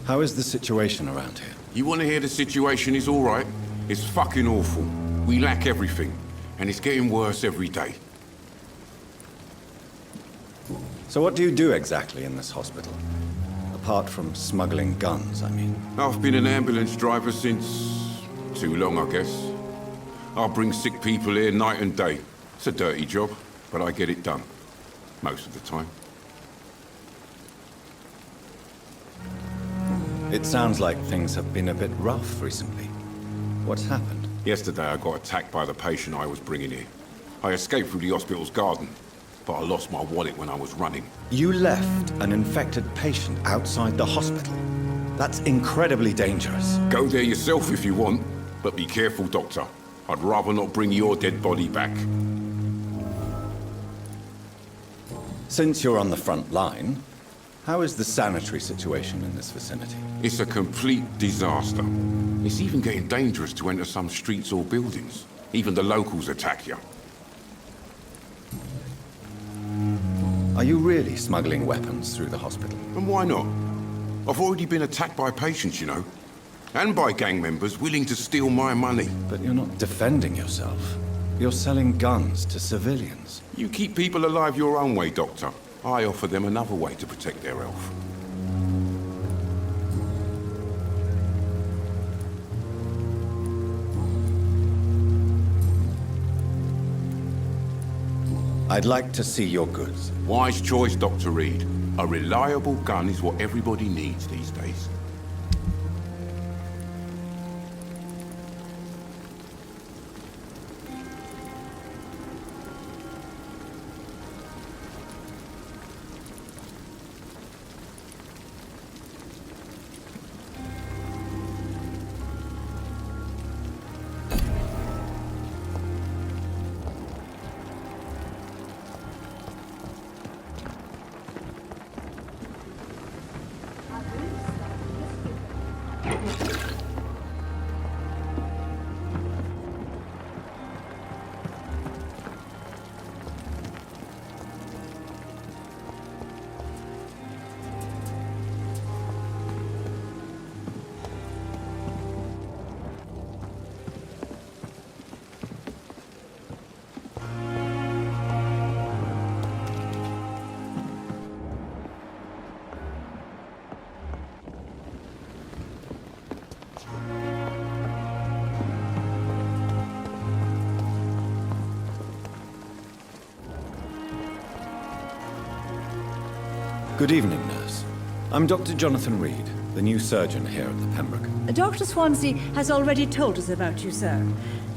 How is the situation around here? You want to hear the situation is all right? It's fucking awful. We lack everything, and it's getting worse every day. So what do you do exactly in this hospital? Apart from smuggling guns, I mean. I've been an ambulance driver since... too long, I guess. I bring sick people here night and day. It's a dirty job, but I get it done. Most of the time. It sounds like things have been a bit rough recently. What's happened? Yesterday I got attacked by the patient I was bringing here. I escaped through the hospital's garden, but I lost my wallet when I was running. You left an infected patient outside the hospital? That's incredibly dangerous. Go there yourself if you want, but be careful, Doctor. I'd rather not bring your dead body back. Since you're on the front line, how is the sanitary situation in this vicinity? It's a complete disaster. It's even getting dangerous to enter some streets or buildings. Even the locals attack you. Are you really smuggling weapons through the hospital? And why not? I've already been attacked by patients, you know. And by gang members willing to steal my money. But you're not defending yourself. You're selling guns to civilians. You keep people alive your own way, Doctor. I offer them another way to protect their health. I'd like to see your goods. Wise choice, Dr. Reed. A reliable gun is what everybody needs these days. Good evening, nurse. I'm Dr. Jonathan Reed, the new surgeon here at the Pembroke. Dr. Swansea has already told us about you, sir.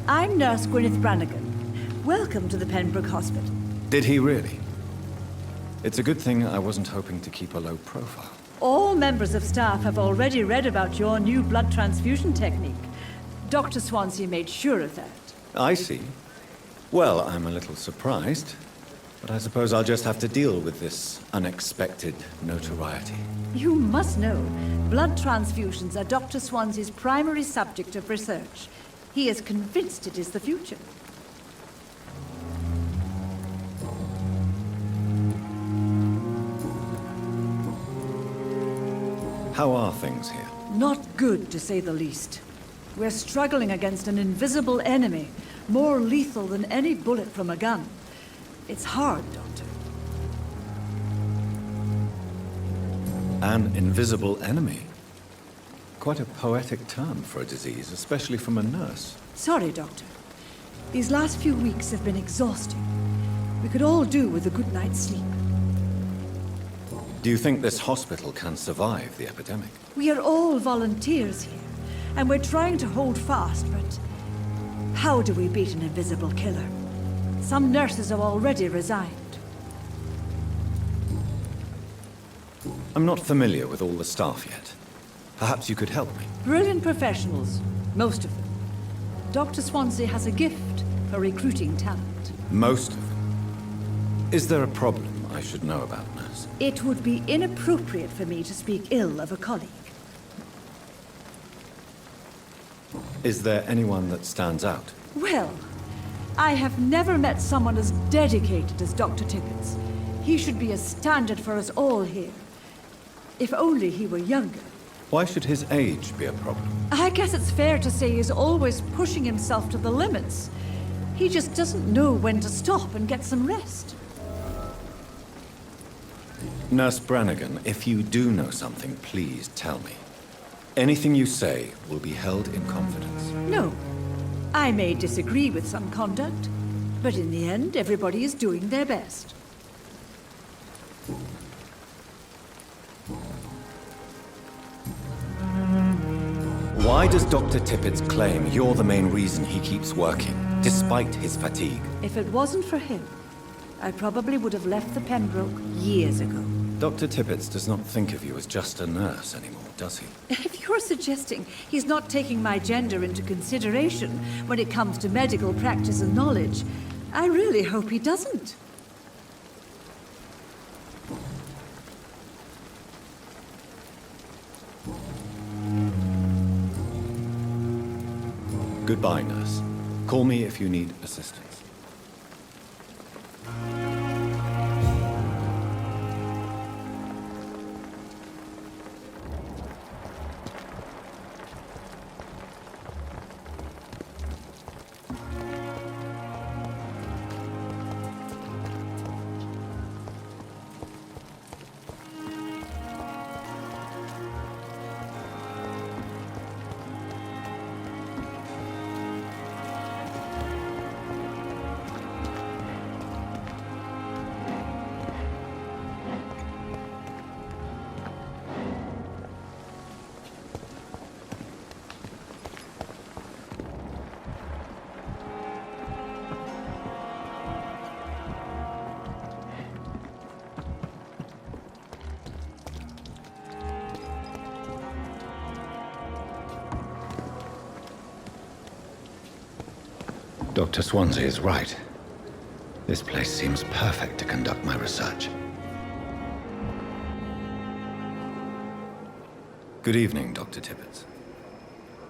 I'm Nurse Gwyneth Brannigan. Welcome to the Pembroke Hospital. Did he really? It's a good thing I wasn't hoping to keep a low profile. All members of staff have already read about your new blood transfusion technique. Dr. Swansea made sure of that. I see. Well, I'm a little surprised, but I suppose I'll just have to deal with this unexpected notoriety. You must know, blood transfusions are Dr. Swansea's primary subject of research. He is convinced it is the future. How are things here? Not good, to say the least. We're struggling against an invisible enemy, more lethal than any bullet from a gun. It's hard, Doctor. An invisible enemy? Quite a poetic term for a disease, especially from a nurse. Sorry, Doctor. These last few weeks have been exhausting. We could all do with a good night's sleep. Do you think this hospital can survive the epidemic? We are all volunteers here, and we're trying to hold fast, but how do we beat an invisible killer? Some nurses have already resigned. I'm not familiar with all the staff yet. Perhaps you could help me. Brilliant professionals, most of them. Dr. Swansea has a gift for recruiting talent. Most of them. Is there a problem I should know about, nurse? It would be inappropriate for me to speak ill of a colleague. Is there anyone that stands out? Well, I have never met someone as dedicated as Dr. Tippett. He should be a standard for us all here. If only he were younger. Why should his age be a problem? I guess it's fair to say he's always pushing himself to the limits. He just doesn't know when to stop and get some rest. Nurse Brannigan, if you do know something, please tell me. Anything you say will be held in confidence. No. I may disagree with some conduct, but in the end, everybody is doing their best. Why does Dr. Tippett's claim you're the main reason he keeps working, despite his fatigue? If it wasn't for him, I probably would have left the Pembroke years ago. Dr. Tippett does not think of you as just a nurse anymore, does he? If you're suggesting he's not taking my gender into consideration when it comes to medical practice and knowledge, I really hope he doesn't. Goodbye, nurse. Call me if you need assistance. Dr. Swansea is right. This place seems perfect to conduct my research. Good evening, Dr. Tippett.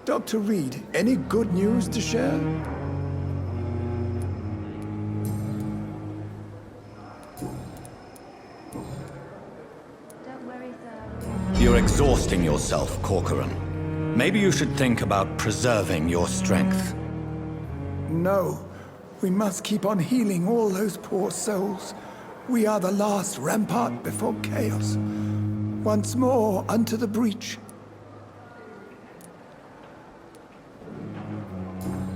Dr. Reed, any good news to share? Don't worry, sir. You're exhausting yourself, Corcoran. Maybe you should think about preserving your strength. No. We must keep on healing all those poor souls. We are the last rampart before chaos. Once more unto the breach.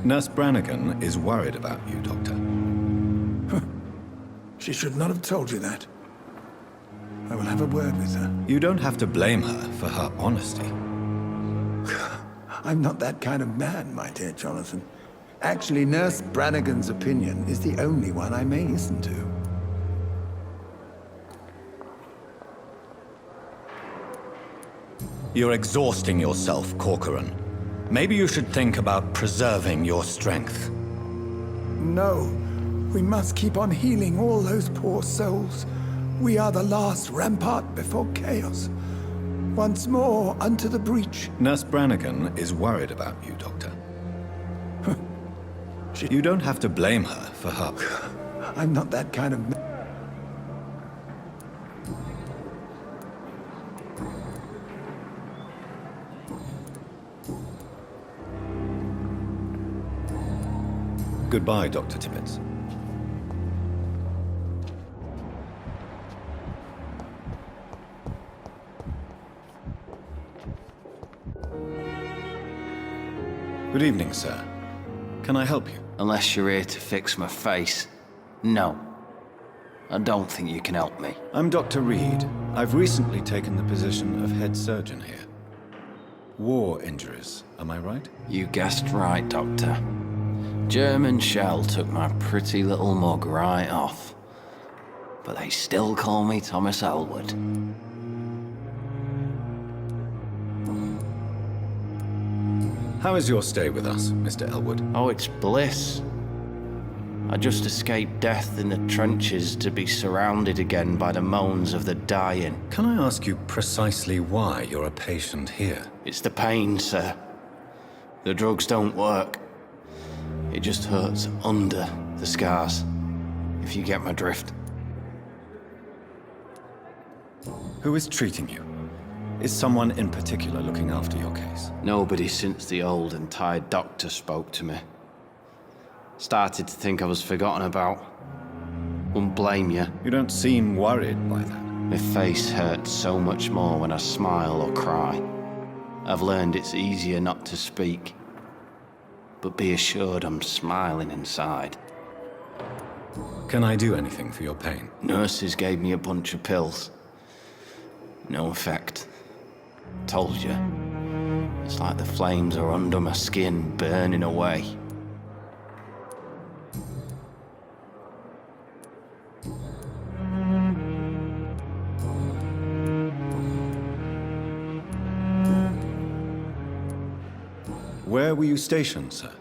Nurse Brannigan is worried about you, Doctor. She should not have told you that. I will have a word with her. You don't have to blame her for her honesty. I'm not that kind of man, my dear Jonathan. Actually, Nurse Brannigan's opinion is the only one I may listen to. You're exhausting yourself, Corcoran. Maybe you should think about preserving your strength. No. We must keep on healing all those poor souls. We are the last rampart before chaos. Once more unto the breach. Nurse Brannigan is worried about you, Doctor. You don't have to blame her for her... I'm not that kind of man. Goodbye, Dr. Tippett. Good evening, sir. Can I help you? Unless you're here to fix my face. No. I don't think you can help me. I'm Dr. Reed. I've recently taken the position of head surgeon here. War injuries, am I right? You guessed right, Doctor. German shell took my pretty little mug right off. But they still call me Thomas Elwood. How is your stay with us, Mr. Elwood? Oh, it's bliss. I just escaped death in the trenches to be surrounded again by the moans of the dying. Can I ask you precisely why you're a patient here? It's the pain, sir. The drugs don't work. It just hurts under the scars, if you get my drift. Who is treating you? Is someone in particular looking after your case? Nobody since the old and tired doctor spoke to me. Started to think I was forgotten about. Wouldn't blame you. You don't seem worried by that. My face hurts so much more when I smile or cry. I've learned it's easier not to speak. But be assured I'm smiling inside. Can I do anything for your pain? Nurses gave me a bunch of pills. No effect. Told you. It's like the flames are under my skin, burning away. Where were you stationed, sir?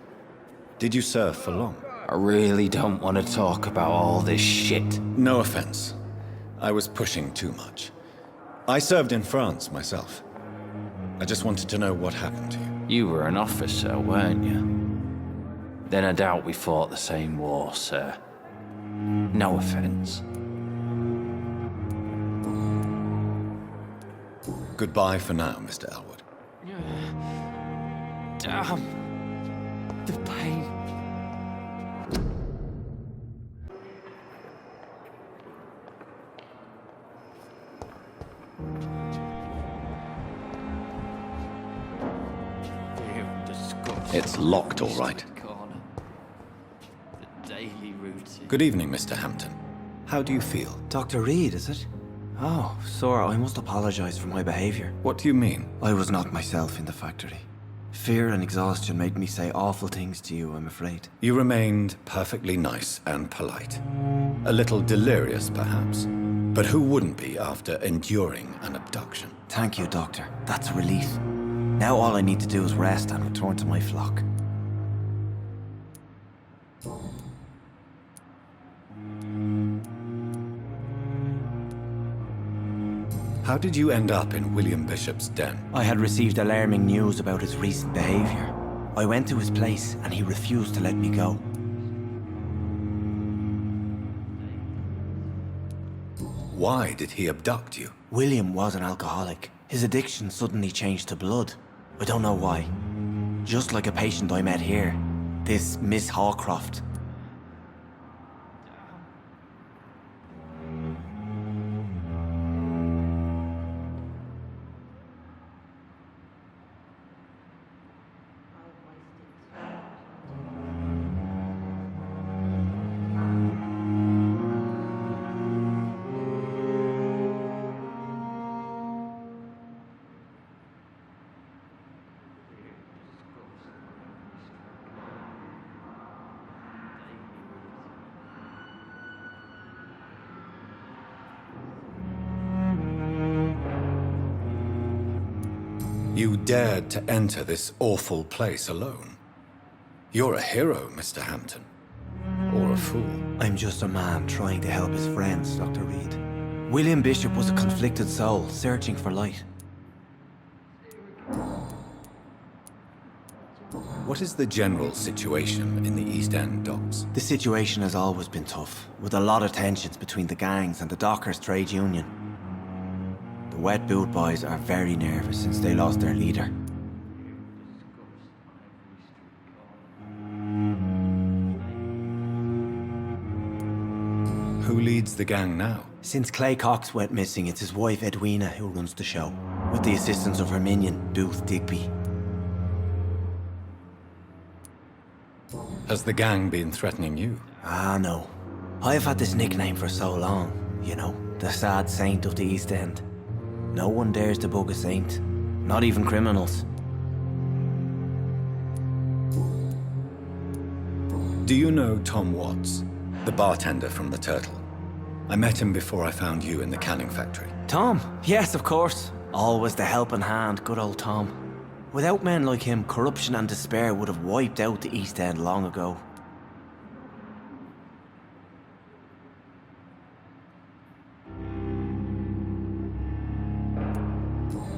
Did you serve for long? I really don't want to talk about all this shit. No offense. I was pushing too much. I served in France myself. I just wanted to know what happened to you. You were an officer, weren't you? Then I doubt we fought the same war, sir. No offense. Goodbye for now, Mr. Elwood. Damn. The pain. It's locked, all right. The daily routine. Good evening, Mr. Hampton. How do you feel? Dr. Reed, is it? Oh, sir, I must apologize for my behavior. What do you mean? I was not myself in the factory. Fear and exhaustion made me say awful things to you, I'm afraid. You remained perfectly nice and polite. A little delirious, perhaps. But who wouldn't be after enduring an abduction? Thank you, Doctor. That's a relief. Now all I need to do is rest and return to my flock. How did you end up in William Bishop's den? I had received alarming news about his recent behavior. I went to his place and he refused to let me go. Why did he abduct you? William was an alcoholic. His addiction suddenly changed to blood. I don't know why. Just like a patient I met here. This Miss Hawcroft. You dared to enter this awful place alone. You're a hero, Mr. Hampton. Or a fool. I'm just a man trying to help his friends, Dr. Reed. William Bishop was a conflicted soul, searching for light. What is the general situation in the East End docks? The situation has always been tough, with a lot of tensions between the gangs and the Dockers' trade union. The Wet Boot Boys are very nervous since they lost their leader. Who leads the gang now? Since Clay Cox went missing, it's his wife Edwina who runs the show, with the assistance of her minion, Booth Digby. Has the gang been threatening you? Ah, no. I've had this nickname for so long, you know, the sad saint of the East End. No one dares to bug a saint, not even criminals. Do you know Tom Watts, the bartender from the Turtle? I met him before I found you in the canning factory. Tom? Yes, of course. Always the helping hand, good old Tom. Without men like him, corruption and despair would have wiped out the East End long ago.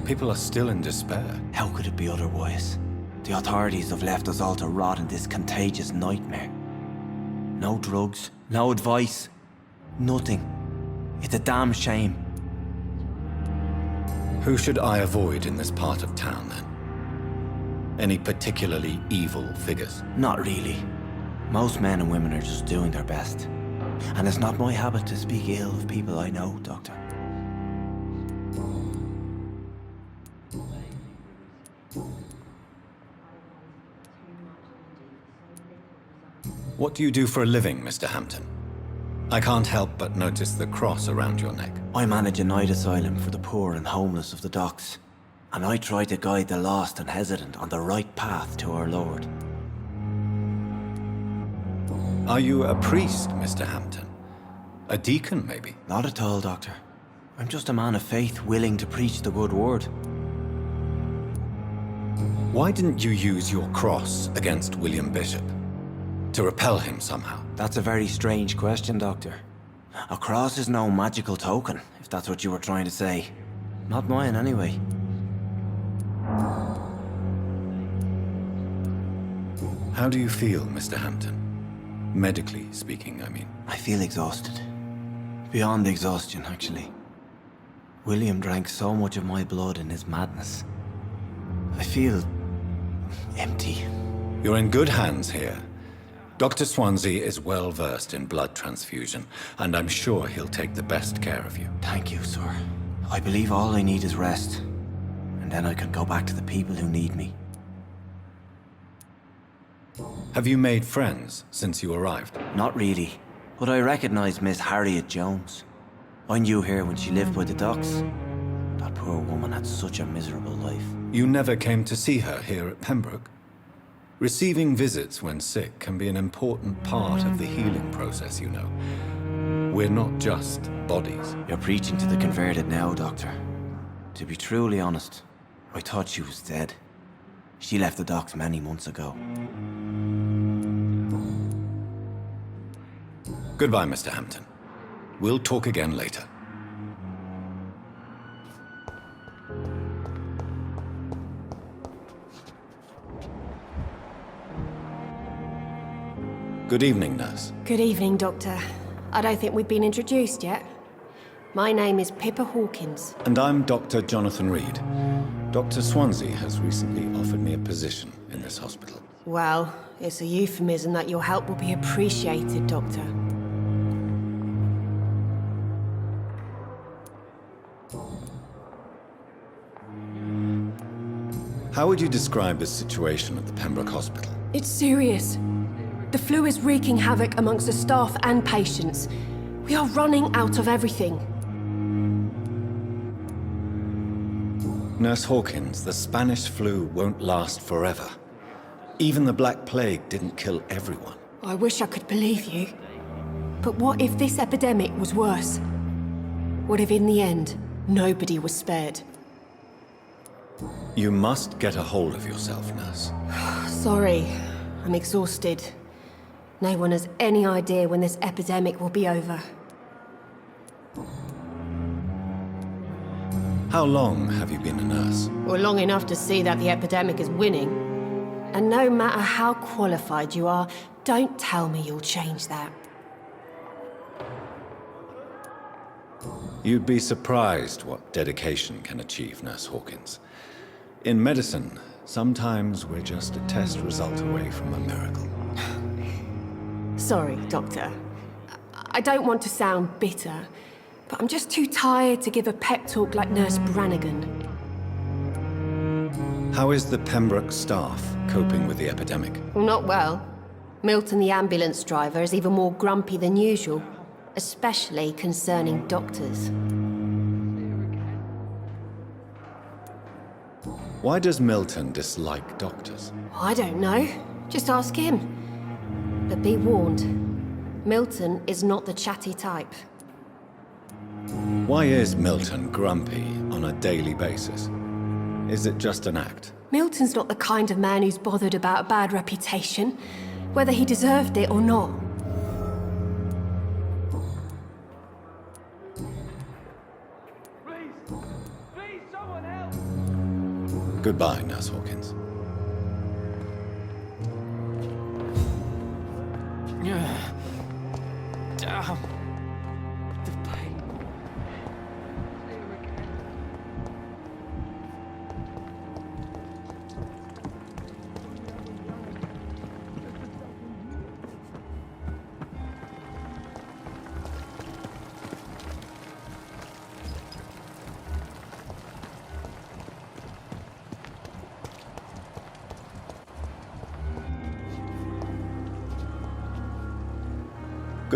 People are still in despair. How could it be otherwise? The authorities have left us all to rot in this contagious nightmare. No drugs, no advice, nothing. It's a damn shame. Who should I avoid in this part of town, then? Any particularly evil figures? Not really. Most men and women are just doing their best. And it's not my habit to speak ill of people I know, Doctor. What do you do for a living, Mr. Hampton? I can't help but notice the cross around your neck. I manage a night asylum for the poor and homeless of the docks. And I try to guide the lost and hesitant on the right path to our Lord. Are you a priest, Mr. Hampton? A deacon, maybe? Not at all, Doctor. I'm just a man of faith willing to preach the good word. Why didn't you use your cross against William Bishop? To repel him somehow? That's a very strange question, Doctor. A cross is no magical token, if that's what you were trying to say. Not mine, anyway. How do you feel, Mr. Hampton? Medically speaking, I mean. I feel exhausted. Beyond exhaustion, actually. William drank so much of my blood in his madness. I feel empty. You're in good hands here. Dr. Swansea is well versed in blood transfusion, and I'm sure he'll take the best care of you. Thank you, sir. I believe all I need is rest. And then I can go back to the people who need me. Have you made friends since you arrived? Not really, but I recognize Miss Harriet Jones. I knew her when she lived by the docks. That poor woman had such a miserable life. You never came to see her here at Pembroke? Receiving visits when sick can be an important part of the healing process, you know. We're not just bodies. You're preaching to the converted now, Doctor. To be truly honest, I thought she was dead. She left the docks many months ago. Goodbye, Mr. Hampton. We'll talk again later. Good evening, nurse. Good evening, Doctor. I don't think we've been introduced yet. My name is Pippa Hawkins. And I'm Dr. Jonathan Reed. Dr. Swansea has recently offered me a position in this hospital. Well, it's a euphemism that your help will be appreciated, Doctor. How would you describe the situation at the Pembroke Hospital? It's serious. The flu is wreaking havoc amongst the staff and patients. We are running out of everything. Nurse Hawkins, the Spanish flu won't last forever. Even the Black Plague didn't kill everyone. I wish I could believe you. But what if this epidemic was worse? What if in the end, nobody was spared? You must get a hold of yourself, nurse. Sorry, I'm exhausted. No one has any idea when this epidemic will be over. How long have you been a nurse? Well, long enough to see that the epidemic is winning. And no matter how qualified you are, don't tell me you'll change that. You'd be surprised what dedication can achieve, Nurse Hawkins. In medicine, sometimes we're just a test result away from a miracle. Sorry, Doctor. I don't want to sound bitter, but I'm just too tired to give a pep talk like Nurse Brannigan. How is the Pembroke staff coping with the epidemic? Well, not well. Milton, the ambulance driver, is even more grumpy than usual, especially concerning doctors. Why does Milton dislike doctors? I don't know. Just ask him. But be warned, Milton is not the chatty type. Why is Milton grumpy on a daily basis? Is it just an act? Milton's not the kind of man who's bothered about a bad reputation, whether he deserved it or not. Please, someone help! Goodbye, Nurse Hawkins. Damn. The pain.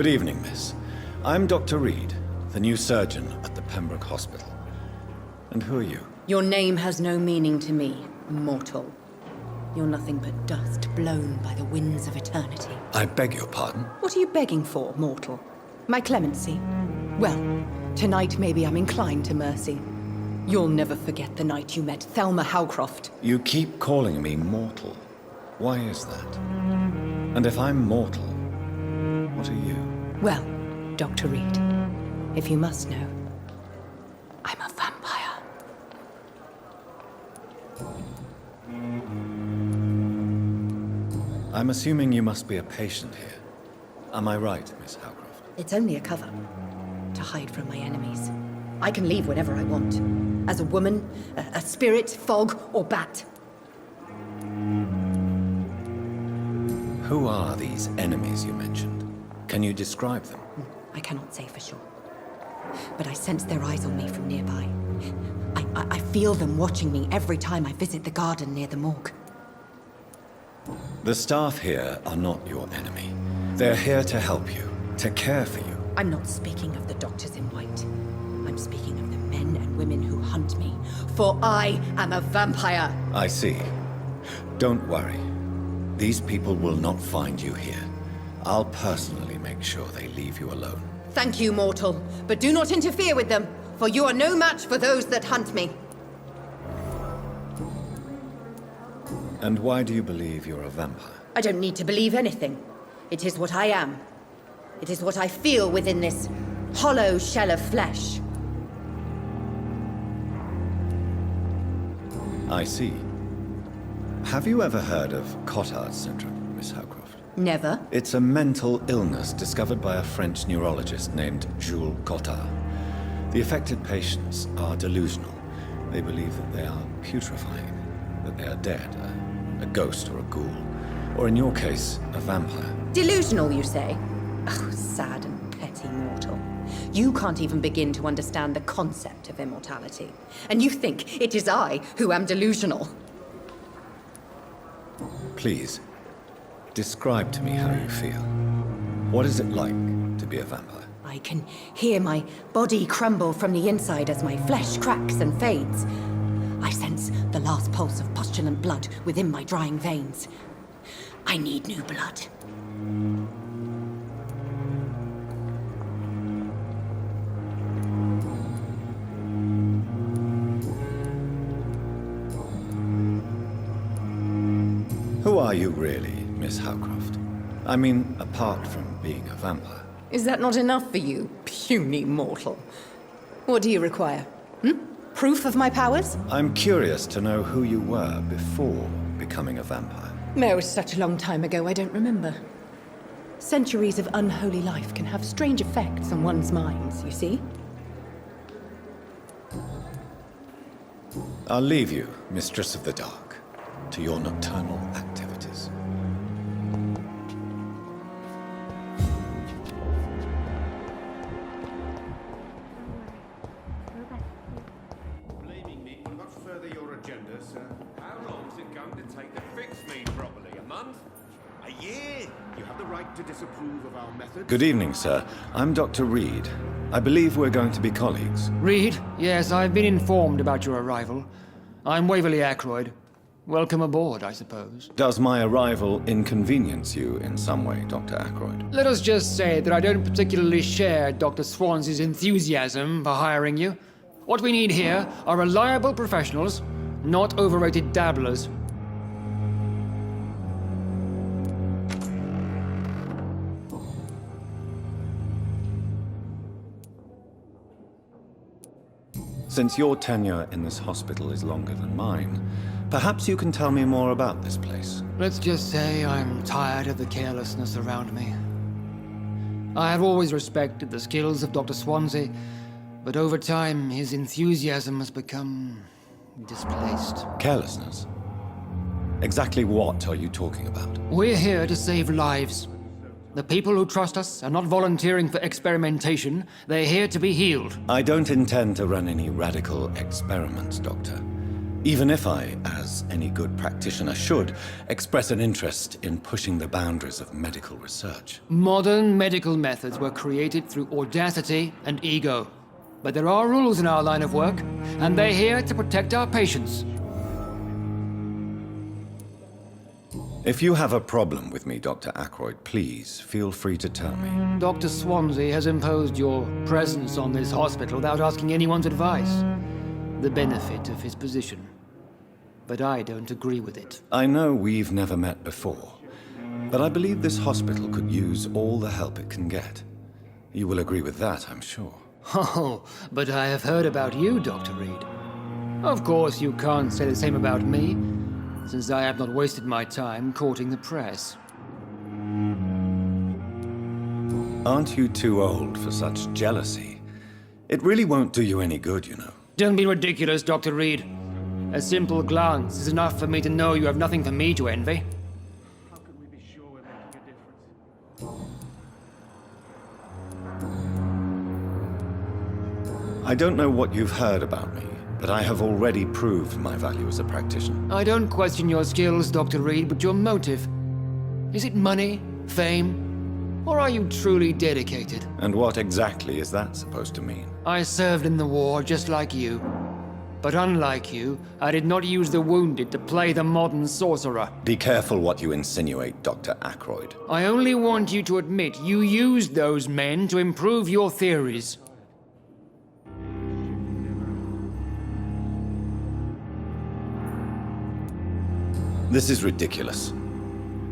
Good evening, miss. I'm Dr. Reed, the new surgeon at the Pembroke Hospital. And who are you? Your name has no meaning to me, mortal. You're nothing but dust blown by the winds of eternity. I beg your pardon? What are you begging for, mortal? My clemency? Well, tonight maybe I'm inclined to mercy. You'll never forget the night you met Thelma Howcroft. You keep calling me mortal. Why is that? And if I'm mortal, what are you? Well, Dr. Reed, if you must know, I'm a vampire. I'm assuming you must be a patient here. Am I right, Miss Howcroft? It's only a cover, to hide from my enemies. I can leave whenever I want. As a woman, a spirit, fog, or bat. Who are these enemies you mentioned? Can you describe them? I cannot say for sure. But I sense their eyes on me from nearby. I feel them watching me every time I visit the garden near the morgue. The staff here are not your enemy. They're here to help you, to care for you. I'm not speaking of the doctors in white. I'm speaking of the men and women who hunt me. For I am a vampire! I see. Don't worry. These people will not find you here. I'll personally make sure they leave you alone. Thank you, mortal. But do not interfere with them, for you are no match for those that hunt me. And why do you believe you're a vampire? I don't need to believe anything. It is what I am. It is what I feel within this hollow shell of flesh. I see. Have you ever heard of Cotard's syndrome, Miss Howcroft? Never. It's a mental illness discovered by a French neurologist named Jules Cotard. The affected patients are delusional. They believe that they are putrefying, that they are dead, a ghost or a ghoul, or in your case, a vampire. Delusional, you say? Oh, sad and petty mortal. You can't even begin to understand the concept of immortality. And you think it is I who am delusional. Please, describe to me how you feel. What is it like to be a vampire? I can hear my body crumble from the inside as my flesh cracks and fades. I sense the last pulse of postulant blood within my drying veins. I need new blood. Who are you really, Miss Howcroft? I mean, apart from being a vampire. Is that not enough for you, puny mortal? What do you require? Proof of my powers? I'm curious to know who you were before becoming a vampire. No, it was such a long time ago, I don't remember. Centuries of unholy life can have strange effects on one's minds, you see? I'll leave you, Mistress of the Dark, to your nocturnal activities. Blaming me will not further your agenda, sir. How long's it going to take to fix me properly? A month? A year? You have the right to disapprove of our methods. Good evening, sir. I'm Dr. Reed. I believe we're going to be colleagues. Reed? Yes, I've been informed about your arrival. I'm Waverly Ackroyd. Welcome aboard, I suppose. Does my arrival inconvenience you in some way, Dr. Ackroyd? Let us just say that I don't particularly share Dr. Swansea's enthusiasm for hiring you. What we need here are reliable professionals, not overrated dabblers. Since your tenure in this hospital is longer than mine, perhaps you can tell me more about this place. Let's just say I'm tired of the carelessness around me. I have always respected the skills of Dr. Swansea, but over time his enthusiasm has become displaced. Carelessness? Exactly what are you talking about? We're here to save lives. The people who trust us are not volunteering for experimentation. They're here to be healed. I don't intend to run any radical experiments, Doctor. Even if I, as any good practitioner should, express an interest in pushing the boundaries of medical research. Modern medical methods were created through audacity and ego. But there are rules in our line of work, and they're here to protect our patients. If you have a problem with me, Dr. Ackroyd, please feel free to tell me. Dr. Swansea has imposed your presence on this hospital without asking anyone's advice. The benefit of his position. But I don't agree with it. I know we've never met before, but I believe this hospital could use all the help it can get. You will agree with that, I'm sure. Oh, but I have heard about you, Dr. Reed. Of course, you can't say the same about me, since I have not wasted my time courting the press. Aren't you too old for such jealousy? It really won't do you any good, you know. Don't be ridiculous, Dr. Reed. A simple glance is enough for me to know you have nothing for me to envy. How can we be sure we're making a difference? I don't know what you've heard about me, but I have already proved my value as a practitioner. I don't question your skills, Dr. Reed, but your motive. Is it money, fame, or are you truly dedicated? And what exactly is that supposed to mean? I served in the war just like you. But unlike you, I did not use the wounded to play the modern sorcerer. Be careful what you insinuate, Dr. Ackroyd. I only want you to admit you used those men to improve your theories. This is ridiculous.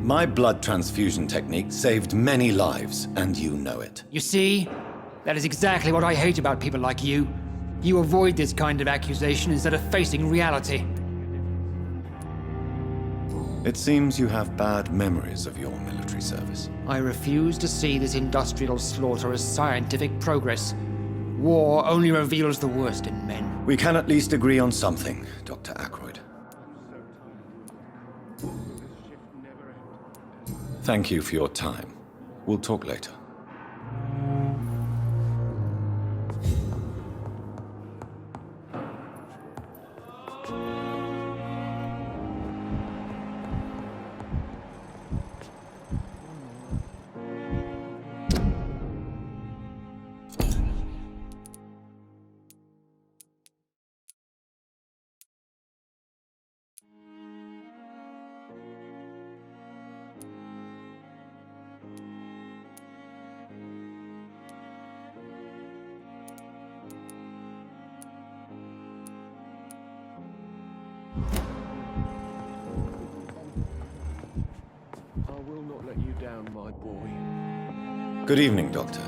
My blood transfusion technique saved many lives, and you know it. You see? That is exactly what I hate about people like you. You avoid this kind of accusation instead of facing reality. It seems you have bad memories of your military service. I refuse to see this industrial slaughter as scientific progress. War only reveals the worst in men. We can at least agree on something, Dr. Ackroyd. Thank you for your time. We'll talk later. I will not let you down, my boy. Good evening, Doctor.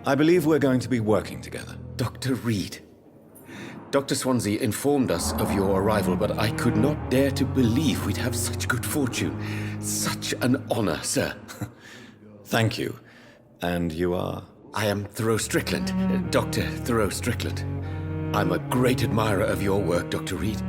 I believe we're going to be working together. Dr. Reed. Dr. Swansea informed us of your arrival, but I could not dare to believe we'd have such good fortune. Such an honor, sir. Thank you. And you are? I am Thoreau Strickland, Dr. Thoreau Strickland. I'm a great admirer of your work, Dr. Reed.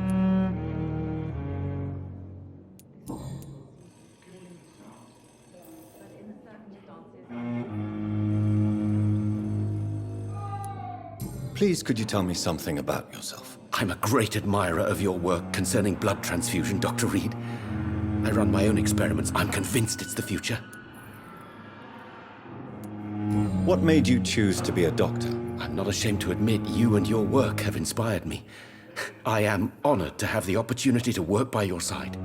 Please, could you tell me something about yourself? I'm a great admirer of your work concerning blood transfusion, Dr. Reed. I run my own experiments. I'm convinced it's the future. What made you choose to be a doctor? I'm not ashamed to admit you and your work have inspired me. I am honored to have the opportunity to work by your side.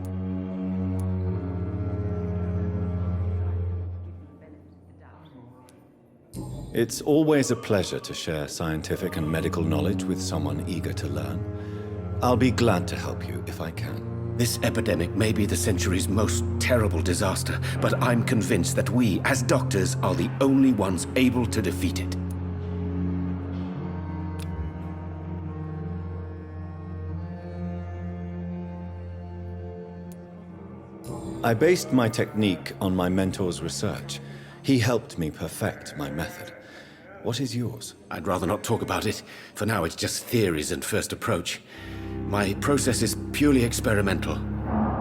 It's always a pleasure to share scientific and medical knowledge with someone eager to learn. I'll be glad to help you if I can. This epidemic may be the century's most terrible disaster, but I'm convinced that we, as doctors, are the only ones able to defeat it. I based my technique on my mentor's research. He helped me perfect my method. What is yours? I'd rather not talk about it. For now, it's just theories and first approach. My process is purely experimental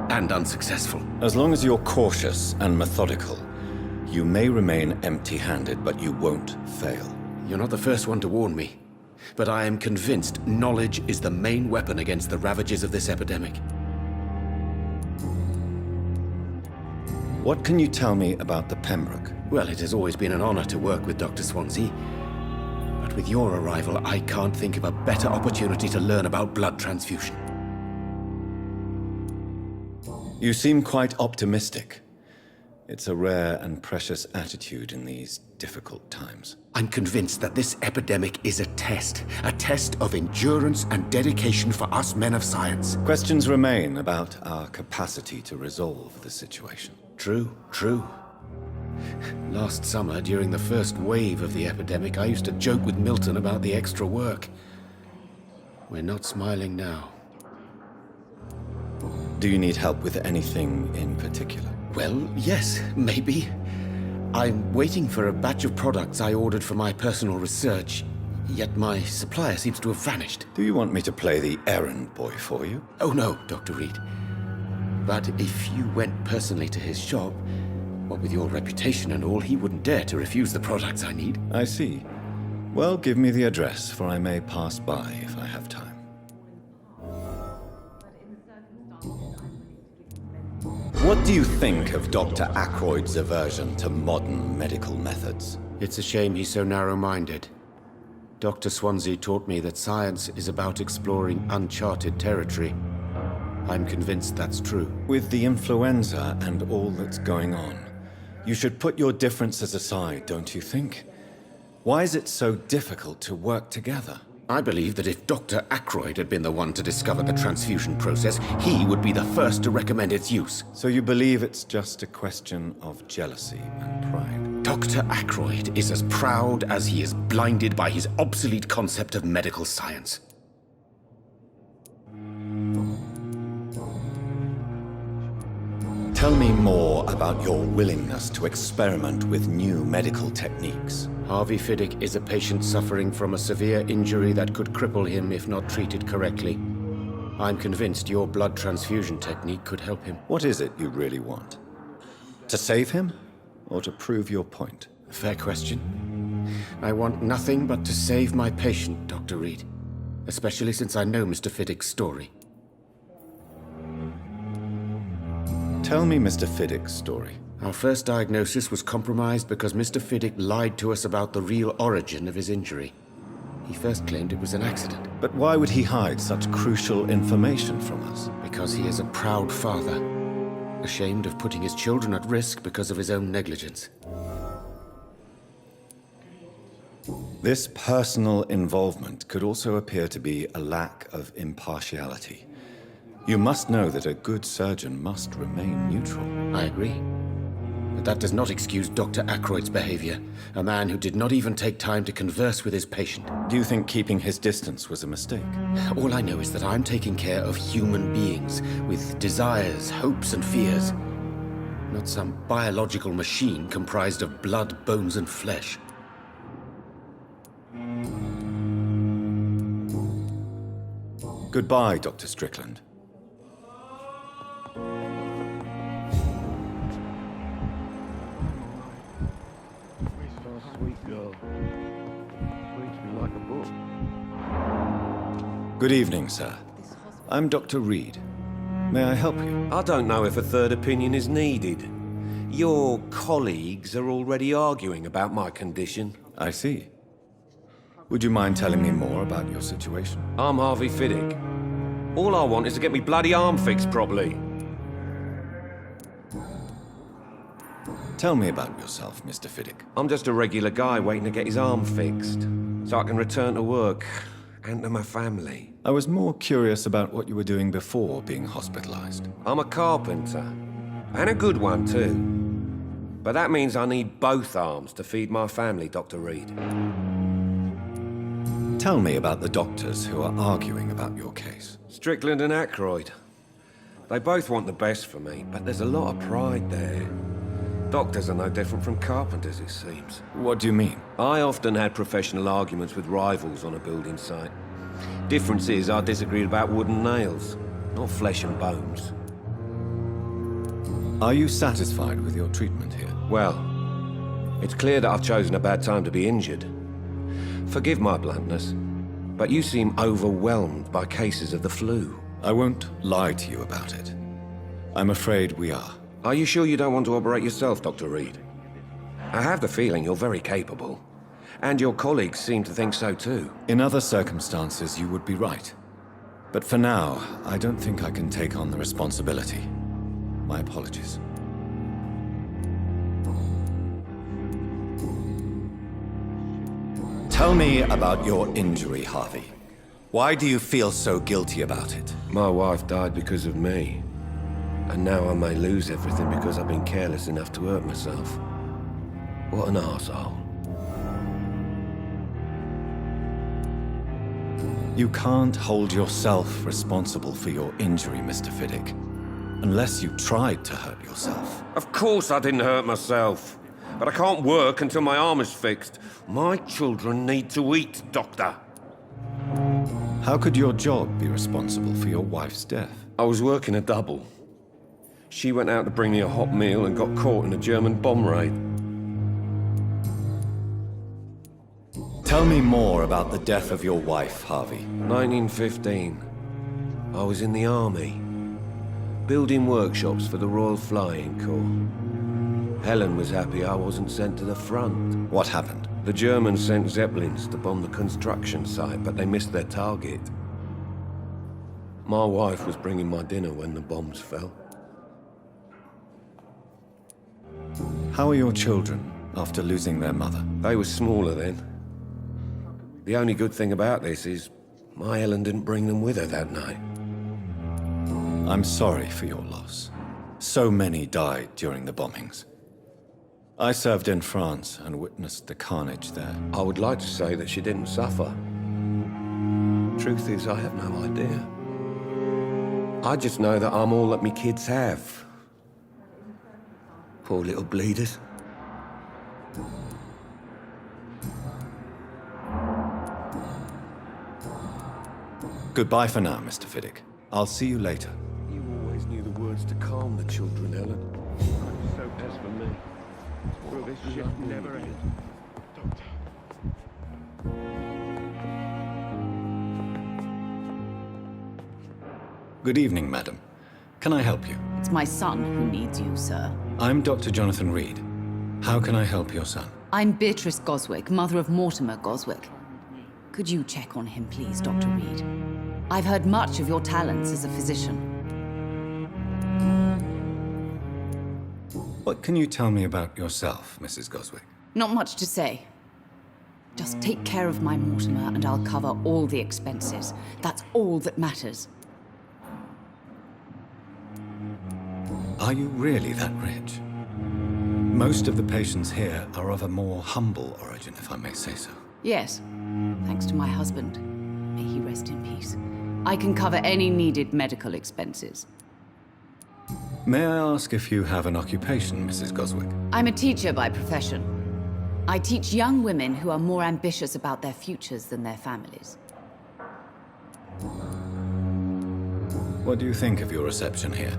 and unsuccessful. As long as you're cautious and methodical, you may remain empty-handed, but you won't fail. You're not the first one to warn me. but I am convinced knowledge is the main weapon against the ravages of this epidemic. What can you tell me about the Pembroke? Well, it has always been an honor to work with Dr. Swansea. But with your arrival, I can't think of a better opportunity to learn about blood transfusion. You seem quite optimistic. It's a rare and precious attitude in these difficult times. I'm convinced that this epidemic is a test of endurance and dedication for us men of science. Questions remain about our capacity to resolve the situation. True. Last summer, during the first wave of the epidemic, I used to joke with Milton about the extra work. We're not smiling now. Do you need help with anything in particular? Well, yes, maybe. I'm waiting for a batch of products I ordered for my personal research, yet my supplier seems to have vanished. Do you want me to play the errand boy for you? Oh no, Dr. Reed. But if you went personally to his shop, what with your reputation and all, he wouldn't dare to refuse the products I need. I see. Well, give me the address, for I may pass by if I have time. What do you think of Dr. Ackroyd's aversion to modern medical methods? It's a shame he's so narrow-minded. Dr. Swansea taught me that science is about exploring uncharted territory. I'm convinced that's true. With the influenza and all that's going on, you should put your differences aside, don't you think? Why is it so difficult to work together? I believe that if Dr. Ackroyd had been the one to discover the transfusion process, he would be the first to recommend its use. So you believe it's just a question of jealousy and pride? Dr. Ackroyd is as proud as he is blinded by his obsolete concept of medical science. Tell me more about your willingness to experiment with new medical techniques. Harvey Fiddick is a patient suffering from a severe injury that could cripple him if not treated correctly. I'm convinced your blood transfusion technique could help him. What is it you really want? To save him, or to prove your point? Fair question. I want nothing but to save my patient, Dr. Reed. Especially since I know Mr. Fiddick's story. Tell me Mr. Fiddick's story. Our first diagnosis was compromised because Mr. Fiddick lied to us about the real origin of his injury. He first claimed it was an accident. But why would he hide such crucial information from us? Because he is a proud father, ashamed of putting his children at risk because of his own negligence. This personal involvement could also appear to be a lack of impartiality. You must know that a good surgeon must remain neutral. I agree. But that does not excuse Dr. Ackroyd's behavior, a man who did not even take time to converse with his patient. Do you think keeping his distance was a mistake? All I know is that I'm taking care of human beings with desires, hopes, and fears. Not some biological machine comprised of blood, bones, and flesh. Goodbye, Dr. Strickland. Good evening, sir. I'm Dr. Reed. May I help you? I don't know if a third opinion is needed. Your colleagues are already arguing about my condition. I see. Would you mind telling me more about your situation? I'm Harvey Fiddick. All I want is to get me bloody arm fixed properly. Tell me about yourself, Mr. Fiddick. I'm just a regular guy waiting to get his arm fixed, so I can return to work and to my family. I was more curious about what you were doing before being hospitalized. I'm a carpenter, and a good one too. But that means I need both arms to feed my family, Dr. Reed. Tell me about the doctors who are arguing about your case. Strickland and Ackroyd. They both want the best for me, but there's a lot of pride there. Doctors are no different from carpenters, it seems. What do you mean? I often had professional arguments with rivals on a building site. Difference is I disagreed about wooden nails, not flesh and bones. Are you satisfied with your treatment here? Well, it's clear that I've chosen a bad time to be injured. Forgive my bluntness, But you seem overwhelmed by cases of the flu. I won't lie to you about it. I'm afraid we are. Are you sure you don't want to operate yourself, Dr. Reed? I have the feeling you're very capable. And your colleagues seem to think so too. In other circumstances, you would be right. But for now, I don't think I can take on the responsibility. My apologies. Tell me about your injury, Harvey. Why do you feel so guilty about it? My wife died because of me. And now I may lose everything because I've been careless enough to hurt myself. What an arsehole. You can't hold yourself responsible for your injury, Mr. Fiddick. Unless you tried to hurt yourself. Of course I didn't hurt myself. But I can't work until my arm is fixed. My children need to eat, Doctor. How could your job be responsible for your wife's death? I was working a double. She went out to bring me a hot meal and got caught in a German bomb raid. Tell me more about the death of your wife, Harvey. 1915. I was in the army, building workshops for the Royal Flying Corps. Helen was happy I wasn't sent to the front. What happened? The Germans sent Zeppelins to bomb the construction site, but they missed their target. My wife was bringing my dinner when the bombs fell. How are your children after losing their mother? They were smaller then. The only good thing about this is my Helen didn't bring them with her that night. I'm sorry for your loss. So many died during the bombings. I served in France and witnessed the carnage there. I would like to say that she didn't suffer. Truth is, I have no idea. I just know that I'm all that me kids have. Poor little bleeders. Goodbye for now, Mr. Fiddick. I'll see you later. You always knew the words to calm the children, Helen. So as for me, will this shit never end? Doctor. Good evening, madam. Can I help you? It's my son who needs you, sir. I'm Dr. Jonathan Reed. How can I help your son? I'm Beatrice Goswick, mother of Mortimer Goswick. Could you check on him, please, Dr. Reed? I've heard much of your talents as a physician. What can you tell me about yourself, Mrs. Goswick? Not much to say. Just take care of my Mortimer and I'll cover all the expenses. That's all that matters. Are you really that rich? Most of the patients here are of a more humble origin, if I may say so. Yes, thanks to my husband. May he rest in peace. I can cover any needed medical expenses. May I ask if you have an occupation, Mrs. Goswick? I'm a teacher by profession. I teach young women who are more ambitious about their futures than their families. What do you think of your reception here?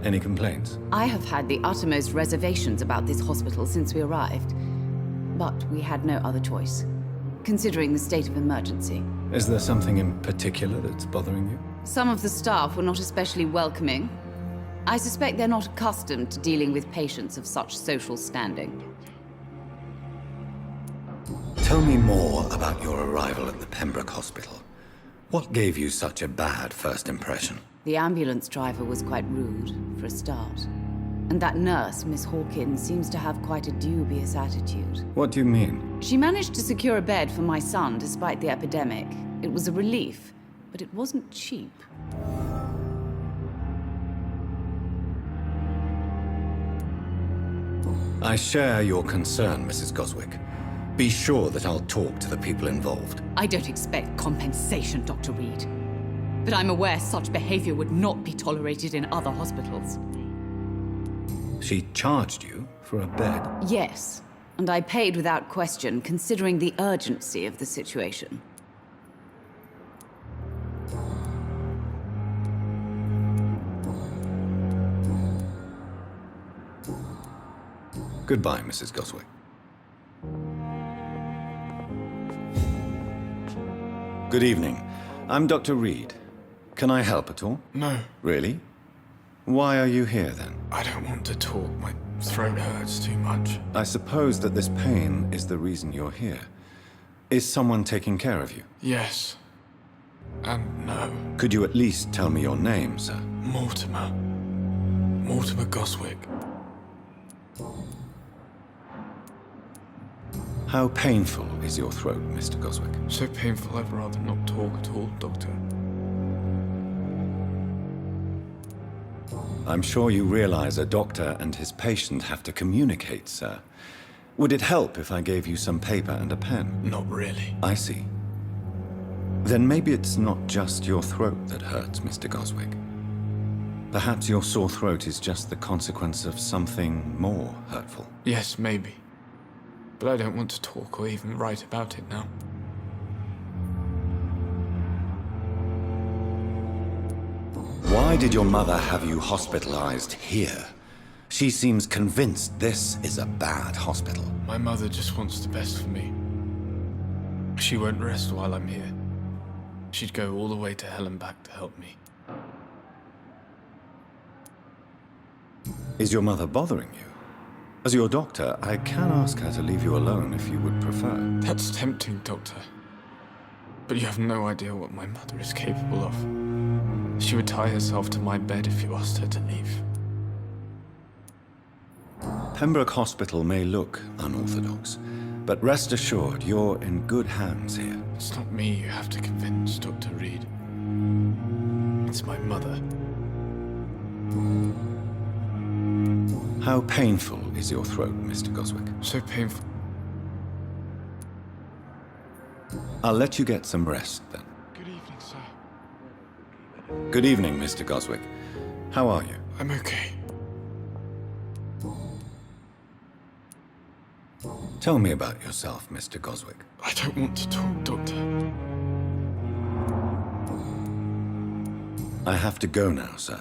Any complaints? I have had the uttermost reservations about this hospital since we arrived. But we had no other choice, considering the state of emergency. Is there something in particular that's bothering you? Some of the staff were not especially welcoming. I suspect they're not accustomed to dealing with patients of such social standing. Tell me more about your arrival at the Pembroke Hospital. What gave you such a bad first impression? The ambulance driver was quite rude, for a start. And that nurse, Miss Hawkins, seems to have quite a dubious attitude. What do you mean? She managed to secure a bed for my son despite the epidemic. It was a relief, but it wasn't cheap. I share your concern, Mrs. Goswick. Be sure that I'll talk to the people involved. I don't expect compensation, Dr. Reed. But I'm aware such behavior would not be tolerated in other hospitals. She charged you for a bed? Yes, and I paid without question, considering the urgency of the situation. Goodbye, Mrs. Goswick. Good evening. I'm Dr. Reed. Can I help at all? No. Really? Why are you here, then? I don't want to talk. My throat hurts too much. I suppose that this pain is the reason you're here. Is someone taking care of you? Yes. And no. Could you at least tell me your name, sir? Mortimer. Mortimer Goswick. How painful is your throat, Mr. Goswick? So painful I'd rather not talk at all, Doctor. I'm sure you realize a doctor and his patient have to communicate, sir. Would it help if I gave you some paper and a pen? Not really. I see. Then maybe it's not just your throat that hurts, Mr. Goswick. Perhaps your sore throat is just the consequence of something more hurtful. Yes, maybe. But I don't want to talk or even write about it now. Why did your mother have you hospitalized here? She seems convinced this is a bad hospital. My mother just wants the best for me. She won't rest while I'm here. She'd go all the way to hell and back to help me. Is your mother bothering you? As your doctor, I can ask her to leave you alone if you would prefer. That's tempting, Doctor. But you have no idea what my mother is capable of. She would tie herself to my bed if you asked her to leave. Pembroke Hospital may look unorthodox, but rest assured you're in good hands here. It's not me you have to convince, Dr. Reed. It's my mother. How painful is your throat, Mr. Goswick? So painful. I'll let you get some rest, then. Good evening, sir. Good evening, Mr. Goswick. How are you? I'm okay. Tell me about yourself, Mr. Goswick. I don't want to talk, Doctor. I have to go now, sir.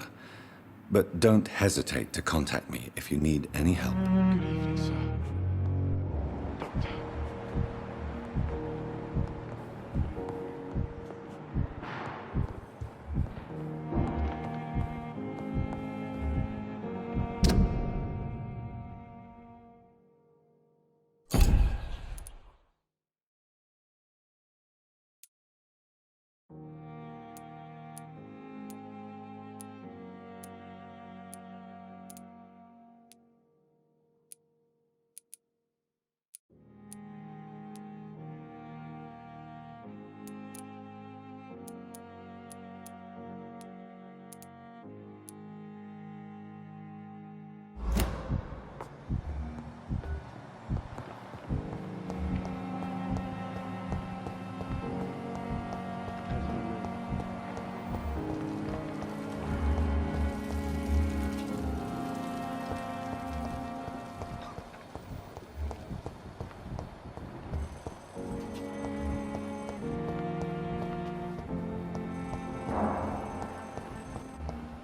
But don't hesitate to contact me if you need any help. Good evening, sir. Doctor.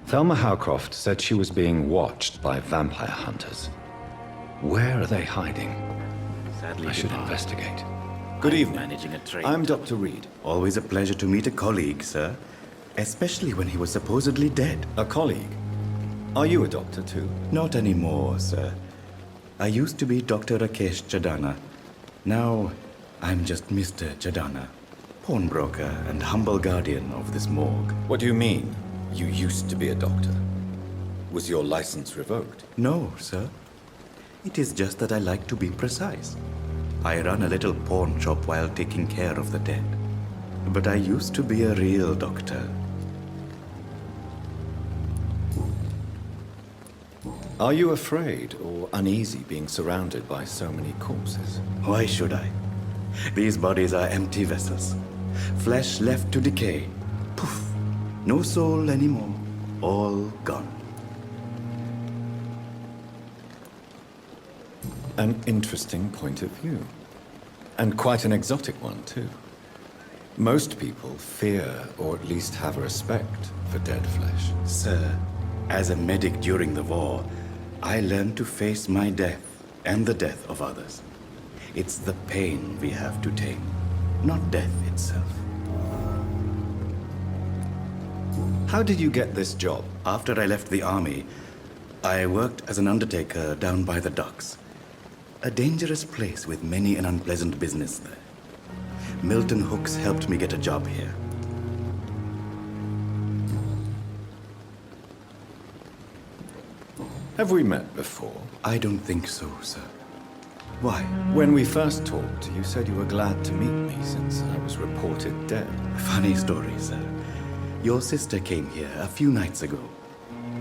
Thelma Howcroft said she was being watched by vampire hunters. Where are they hiding? Sadly, I should departed. investigate. Good I'm evening. managing a trade. I'm Dr. Reed. Always a pleasure to meet a colleague, sir. Especially when he was supposedly dead. A colleague? Are you a doctor, too? Not anymore, sir. I used to be Dr. Rakesh Chadana. Now, I'm just Mr. Chadana, pawnbroker and humble guardian of this morgue. What do you mean? You used to be a doctor. Was your license revoked? No, sir. It is just that I like to be precise. I run a little pawn shop while taking care of the dead. But I used to be a real doctor. Are you afraid or uneasy being surrounded by so many corpses? Why should I? These bodies are empty vessels. Flesh left to decay. Poof. No soul anymore. All gone. An interesting point of view. And quite an exotic one, too. Most people fear, or at least have respect, for dead flesh. Sir, as a medic during the war, I learned to face my death and the death of others. It's the pain we have to tame, not death itself. How did you get this job? After I left the army, I worked as an undertaker down by the docks. A dangerous place with many an unpleasant business there. Milton Hooks helped me get a job here. Have we met before? I don't think so, sir. Why? When we first talked, you said you were glad to meet me since I was reported dead. Funny story, sir. Your sister came here a few nights ago.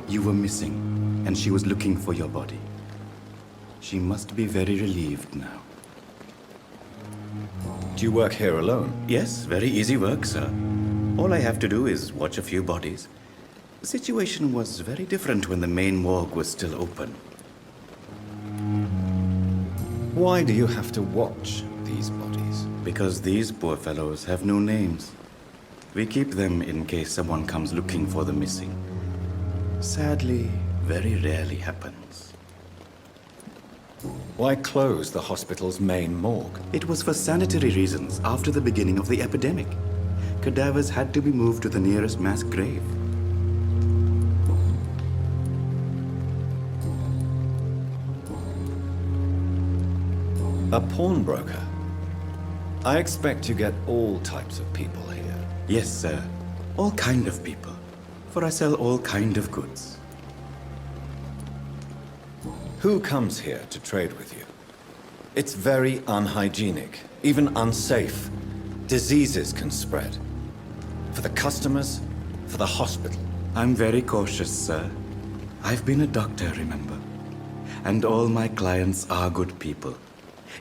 You were missing, and she was looking for your body. She must be very relieved now. Do you work here alone? Yes, very easy work, sir. All I have to do is watch a few bodies. The situation was very different when the main morgue was still open. Why do you have to watch these bodies? Because these poor fellows have no names. We keep them in case someone comes looking for the missing. Sadly, very rarely happens. Why close the hospital's main morgue? It was for sanitary reasons after the beginning of the epidemic. Cadavers had to be moved to the nearest mass grave. A pawnbroker? I expect you get all types of people here. Yes, sir. All kind of people. For I sell all kind of goods. Who comes here to trade with you? It's very unhygienic, even unsafe. Diseases can spread. For the customers, for the hospital. I'm very cautious, sir. I've been a doctor, remember? And all my clients are good people.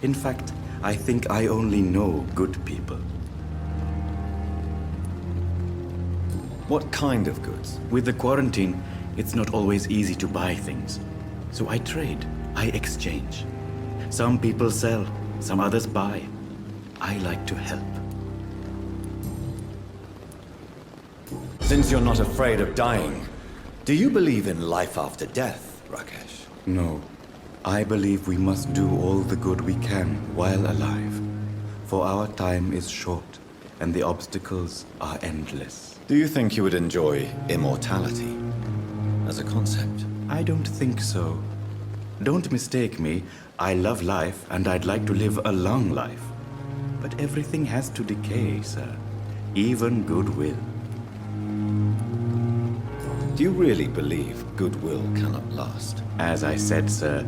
In fact, I think I only know good people. What kind of goods? With the quarantine, it's not always easy to buy things. So I trade, I exchange. Some people sell, some others buy. I like to help. Since you're not afraid of dying, do you believe in life after death, Rakesh? No. I believe we must do all the good we can while alive. For our time is short, and the obstacles are endless. Do you think you would enjoy immortality as a concept? I don't think so. Don't mistake me. I love life, and I'd like to live a long life. But everything has to decay, sir. Even goodwill. Do you really believe goodwill cannot last? As I said, sir,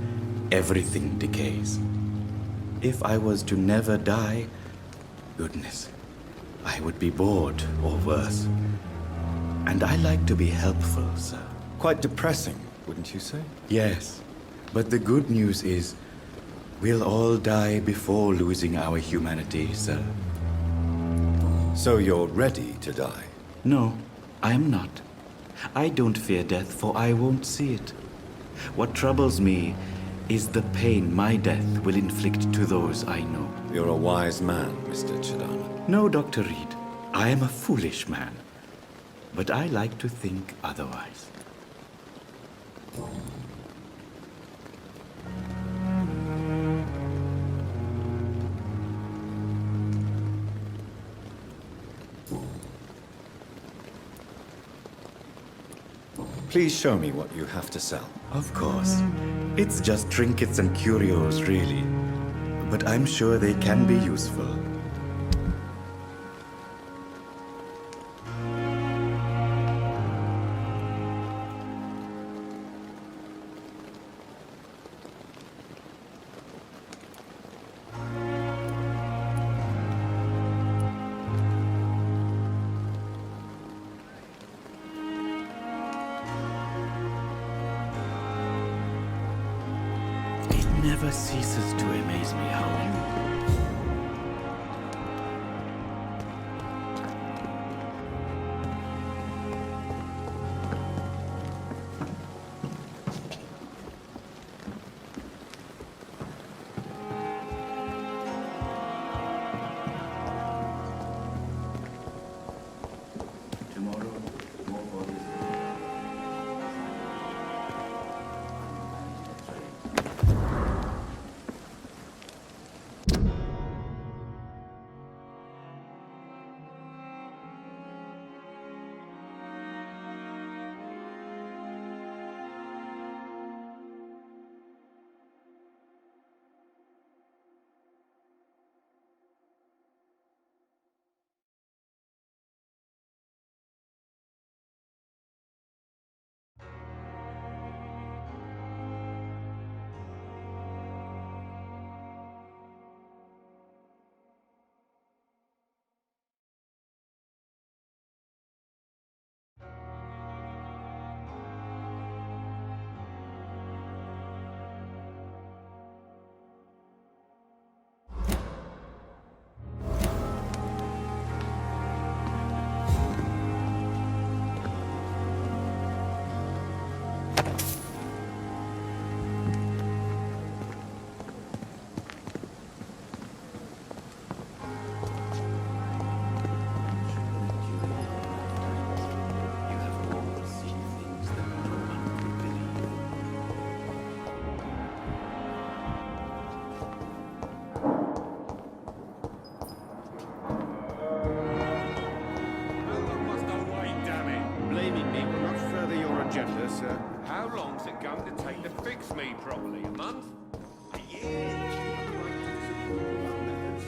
everything decays. If I was to never die, goodness, I would be bored or worse. And I like to be helpful, sir. Quite depressing, wouldn't you say? Yes, but the good news is we'll all die before losing our humanity, sir. So you're ready to die? No, I'm not. I don't fear death, for I won't see it. What troubles me is the pain my death will inflict to those I know. You're a wise man, Mr. Chidana. No, Dr. Reed. I am a foolish man. But I like to think otherwise. Please show me what you have to sell. Of course. It's just trinkets and curios, really. But I'm sure they can be useful. Never ceases to amaze me how sir. How long's it going to take to fix me properly? A month? A year? You have the right to disapprove of our methods.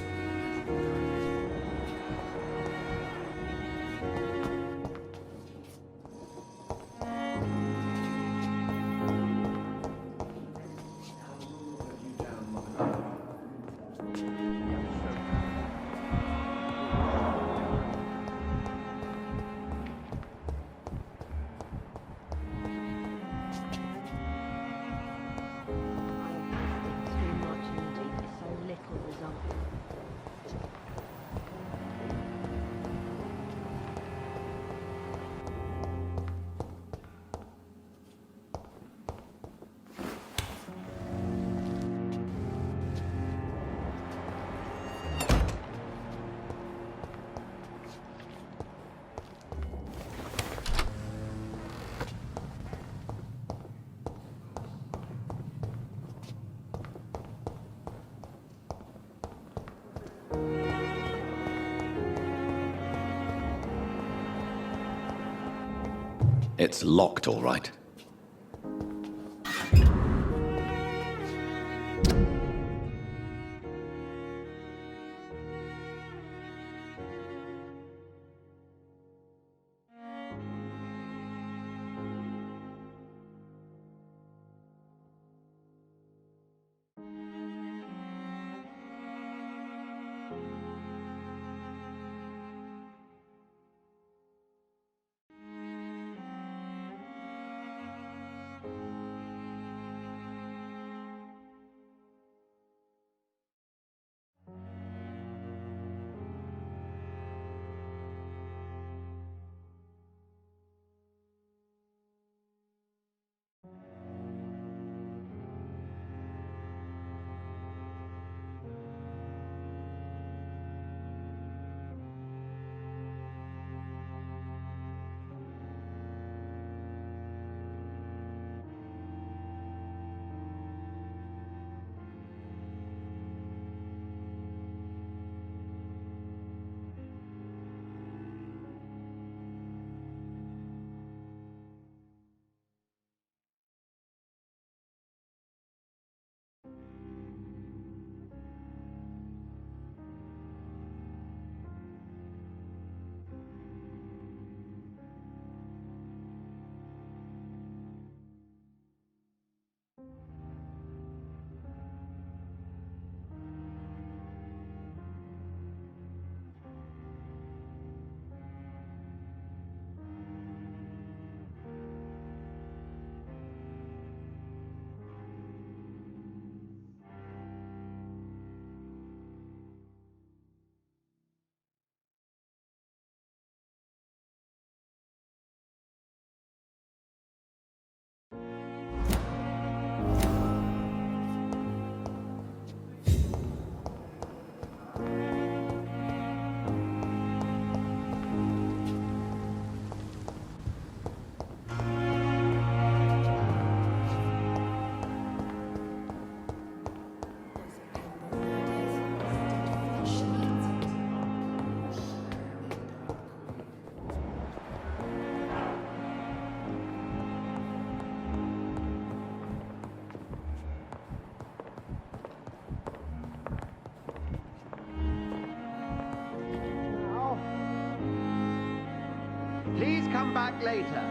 It's locked, all right. Please come back later.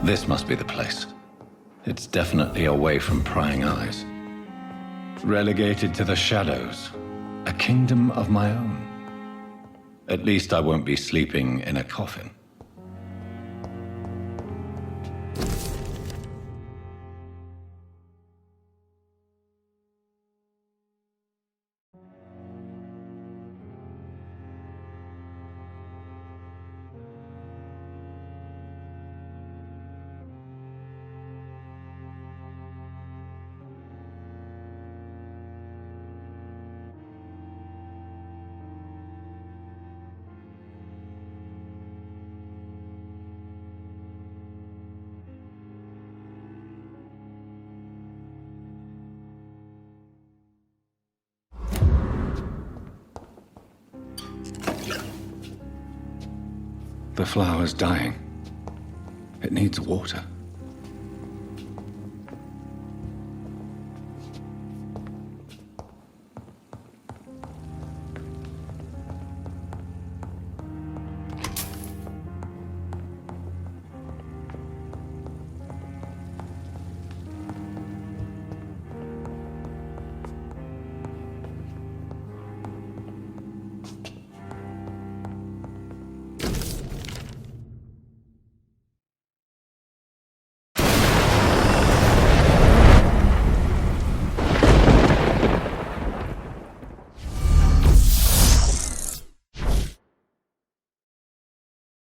This must be the place. It's definitely away from prying eyes. Relegated to the shadows. A kingdom of my own. At least I won't be sleeping in a coffin. The flower's dying. It needs water.